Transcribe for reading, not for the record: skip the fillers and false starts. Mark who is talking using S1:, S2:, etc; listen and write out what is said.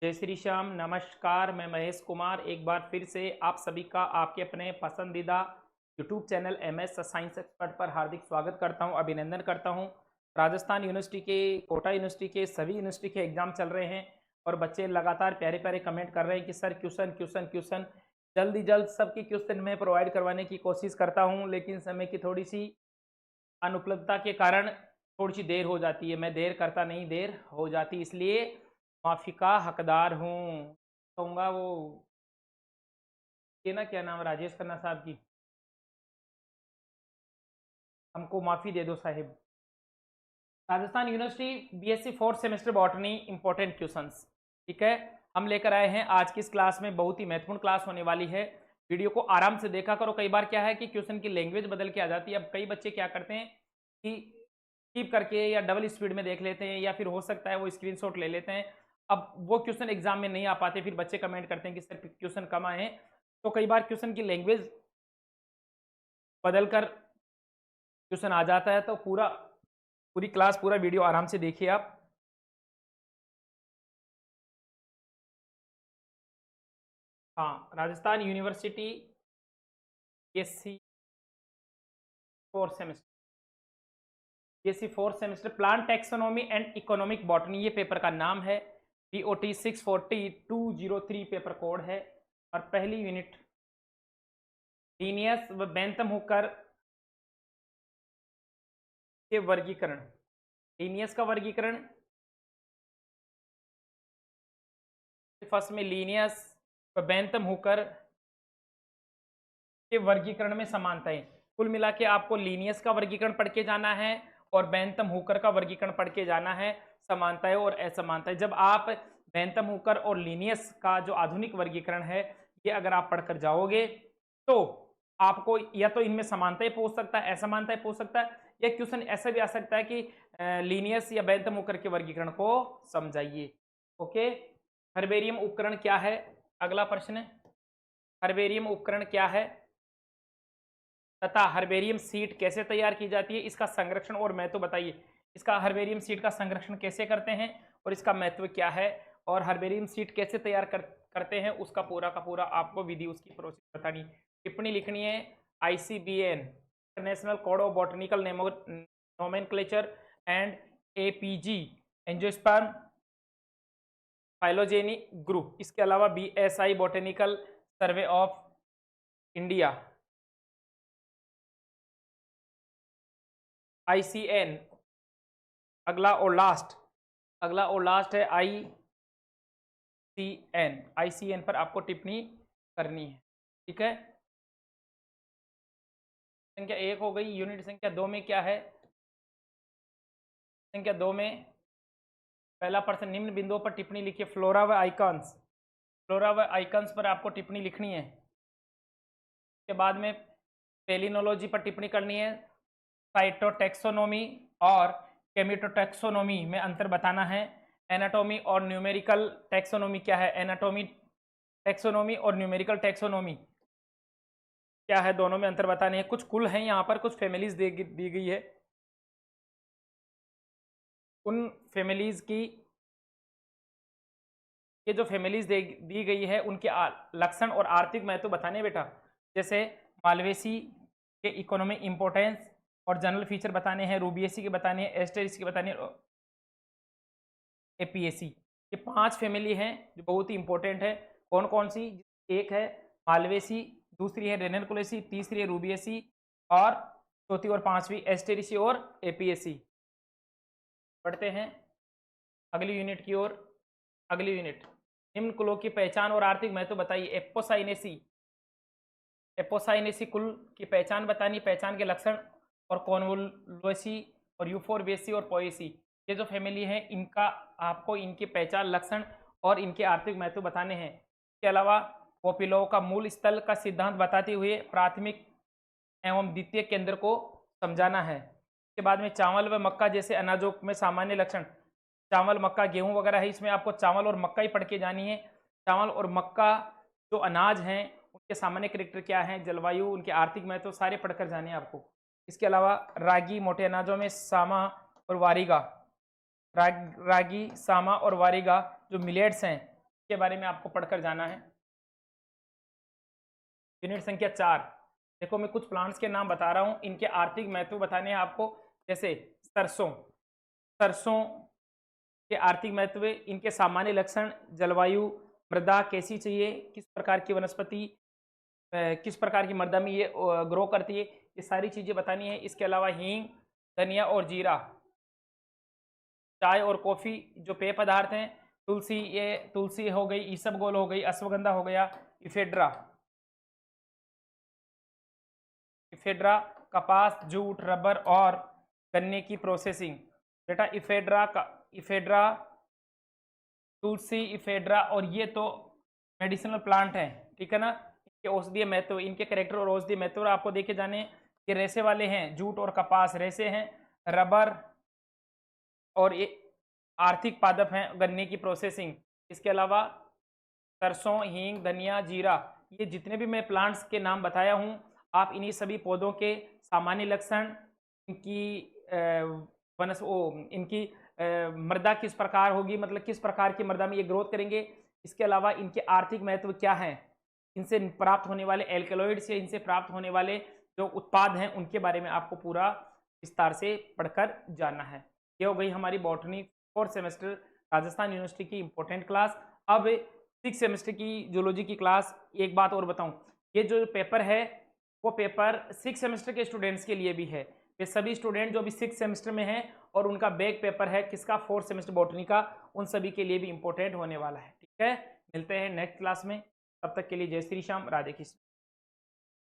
S1: जय श्री श्याम, नमस्कार। मैं महेश कुमार एक बार फिर से आप सभी का आपके अपने पसंदीदा YouTube channel MS science expert पर हार्दिक स्वागत करता हूं, अभिनंदन करता हूं। राजस्थान यूनिवर्सिटी के, कोटा यूनिवर्सिटी के सभी यूनिवर्सिटी के एग्जाम चल रहे हैं और बच्चे लगातार प्यारे प्यारे कमेंट कर रहे हैं कि सर क्वेश्चन क्वेश्चन क्वेश्चन जल्दी जल्द सबकी क्वेश्चन मैं प्रोवाइड करवाने की कोशिश करता हूँ, लेकिन समय की थोड़ी सी अनुपलब्धता के कारण थोड़ी सी देर हो जाती है। मैं देर करता नहीं, देर हो जाती, इसलिए माफ़ी का हकदार हूँ। कहूँगा वो ये ना, क्या नाम, राजेश खन्ना साहब की, हमको माफ़ी दे दो Sahib. Rajasthan university BSc fourth semester botany important questions. ठीक है, हम लेकर आए हैं आज की इस क्लास में, बहुत ही महत्वपूर्ण क्लास होने वाली है। वीडियो को आराम से देखा करो। कई बार क्या है कि क्वेश्चन की लैंग्वेज बदल के आ जाती है। अब कई बच्चे क्या करते हैं कि स्किप करके या डबल स्पीड में देख लेते हैं, या फिर हो सकता है वो स्क्रीनशॉट ले लेते हैं। अब वो क्वेश्चन एग्जाम में नहीं आ पाते, फिर बच्चे कमेंट करते हैं कि सर क्वेश्चन कम आए हैं। तो कई बार क्वेश्चन की लैंग्वेज बदल कर क्वेश्चन आ जाता है, तो पूरी क्लास, पूरा वीडियो आराम से देखिए आप। हाँ, Rajasthan university BSc fourth semester, BSc fourth semester plant taxonomy and economic botany, ये पेपर का नाम है। BOT 640-203 पेपर कोड है। और पहली यूनिट लीनियस व बेंथम हुकर के वर्गीकरण। लीनियस का वर्गीकरण, फर्स्ट में लीनियस व बेंथम हुकर के वर्गीकरण में समानताएं। कुल मिला के आपको लीनियस का वर्गीकरण पढ़ के जाना है और बेंथम हुकर का वर्गीकरण पढ़ के जाना है। समानताएं और असमानताएं, जब आप बेंथम हुकर और लीनियस का जो आधुनिक वर्गीकरण है ये अगर आप पढ़कर जाओगे तो आपको या तो इनमें समानताएं पूछ सकता है, असमानताएं पूछ सकता है, या क्वेश्चन ऐसा भी आ सकता है कि लीनियस या बेंथम हुकर के वर्गीकरण को समझाइए। ओके, हर्बेरियम उपकरण क्या है? अगला प्रश्न है, हर्बेरियम उपकरण क्या है तथा हर्बेरियम सीट कैसे तैयार की जाती है, इसका संरक्षण और महत्व बताइए। इसका हर्बेरियम सीट का संरक्षण कैसे करते हैं और इसका महत्व क्या है, और हर्बेरियम सीट कैसे तैयार करते हैं, उसका पूरा का पूरा आपको विधि, उसकी प्रोसेस बतानी। टिप्पणी लिखनी है। ICBN international code of botanical nomenclature and APG angiosperm phylogeny group. इसके अलावा BSI botanical survey of India, ICN, अगला और लास्ट है ICN पर आपको टिप्पणी करनी है। ठीक है, संख्या 1 हो गई। यूनिट संख्या 2 में क्या है? संख्या 2 में पहला प्रश्न, निम्न बिंदुओं पर टिप्पणी लिखिए। फ्लोरा व आइकॉन्स, फ्लोरा व आइकॉन्स पर आपको टिप्पणी लिखनी है। उसके बाद में पेलिनोलॉजी पर टिप्पणी करनी है। साइटोटैक्सोनॉमी और केमिटोटैक्सोनॉमी में अंतर बताना है। एनाटॉमी और न्यूमेरिकल टैक्सोनॉमी क्या है? एनाटॉमी टैक्सोनॉमी और न्यूमेरिकल टैक्सोनॉमी क्या है, दोनों में अंतर बताने हैं। कुछ कुल हैं यहाँ पर, कुछ फैमिलीज दी गई है। उन फैमिलीज की, ये जो फैमिलीज दी गई है उनके लक्षण और आर्थिक महत्व बताने बेटा। जैसे मालवेसी के इकोनॉमिक इंपोर्टेंस और जनरल फीचर बताने हैं, रूबियसी के बताने हैं, एस्टेरिस के बताने हैं, APAC। ये 5 फैमिली हैं जो बहुत ही इंपॉर्टेंट है। कौन कौन सी? एक है मालवेसी, दूसरी है रेननकुलेसी, तीसरी है रूबियसी, और चौथी और पांचवी एस्टेरिसी और APAC। पढ़ते हैं अगली यूनिट की ओर। अगली यूनिट, निम्न कुलों की पहचान और आर्थिक महत्व बताइए। एपोसाइनेसी, एपोसाइनेसी कुल की पहचान बतानी, पहचान के लक्षण, और कॉन्वोलुएसी और यूफोरबेसी और पोएसी, ये जो फैमिली है इनका आपको इनकी पहचान, लक्षण और इनके आर्थिक महत्व बताने हैं। इसके अलावा पोपिलो का मूल स्थल का सिद्धांत बताते हुए प्राथमिक एवं द्वितीय केंद्र को समझाना है। इसके बाद में चावल व मक्का जैसे अनाजों में सामान्य लक्षण, चावल मक्का गेहूं वगैरह है, इसमें आपको चावल और मक्का ही पढ़ के जानी है। चावल और मक्का जो अनाज हैं उनके सामान्य कैरेक्टर क्या हैं, जलवायु, उनके आर्थिक महत्व सारे पढ़कर जाने हैं आपको। इसके अलावा रागी, मोटे अनाजों में सामा और वारिगा, रागी, सामा और वारिगा जो मिलेट्स हैं के बारे में आपको पढ़कर जाना है। यूनिट संख्या 4। देखो मैं कुछ प्लांट्स के नाम बता रहा हूँ, इनके आर्थिक महत्व बताने हैं आपको। जैसे सरसों, सरसों के आर्थिक महत्व, इनके सामान्य लक्षण, जलवायु, मृदा कैसी चाहिए, किस प्रकार की वनस्पति, किस प्रकार की मृदा में ये ग्रो करती है, ये सारी चीज़ें बतानी है। इसके अलावा हींग, धनिया और जीरा, चाय और कॉफ़ी जो पेय पदार्थ हैं, तुलसी, ये तुलसी हो गई, ईसबगोल हो गई, अश्वगंधा हो गया, इफेड्रा, इफेड्रा कपास, जूट, रबर और गन्ने की प्रोसेसिंग। बेटा इफेड्रा का, इफेड्रा, तुलसी, इफेड्रा, और ये तो मेडिसिनल प्लांट है, ठीक है ना। इनके औषधीय महत्व, इनके कैरेक्टर और औषधीय महत्व आपको देखे जाने। ये रेशे वाले हैं, जूट और कपास रेशे हैं, रबर और ये आर्थिक पादप हैं, गन्ने की प्रोसेसिंग। इसके अलावा सरसों, हींग, धनिया, जीरा, ये जितने भी मैं प्लांट्स के नाम बताया हूँ, आप इन्हीं सभी पौधों के सामान्य लक्षण, इनकी इनकी मृदा किस प्रकार होगी, मतलब किस प्रकार की मृदा में ये ग्रोथ करेंगे। इसके अलावा इनके आर्थिक महत्व क्या हैं, इनसे प्राप्त होने वाले एल्केलॉइड्स या इनसे प्राप्त होने वाले जो उत्पाद हैं उनके बारे में आपको पूरा विस्तार से पढ़कर जाना है। ये हो गई हमारी botany 4th semester Rajasthan university की इंपॉर्टेंट क्लास। अब 6th सेमेस्टर की जूलॉजी की क्लास। एक बात और बताऊं, ये जो पेपर है वो पेपर 6th सेमेस्टर के स्टूडेंट्स के लिए भी है। ये सभी स्टूडेंट जो अभी 6th सेमेस्टर में हैं और उनका बैक पेपर है किसका, 4th सेमेस्टर बॉटनी का, उन सभी के लिए भी इंपॉर्टेंट होने वाला है। ठीक है, मिलते हैं नेक्स्ट क्लास में, तब तक के लिए जय श्री श्याम, राधे कृष्ण।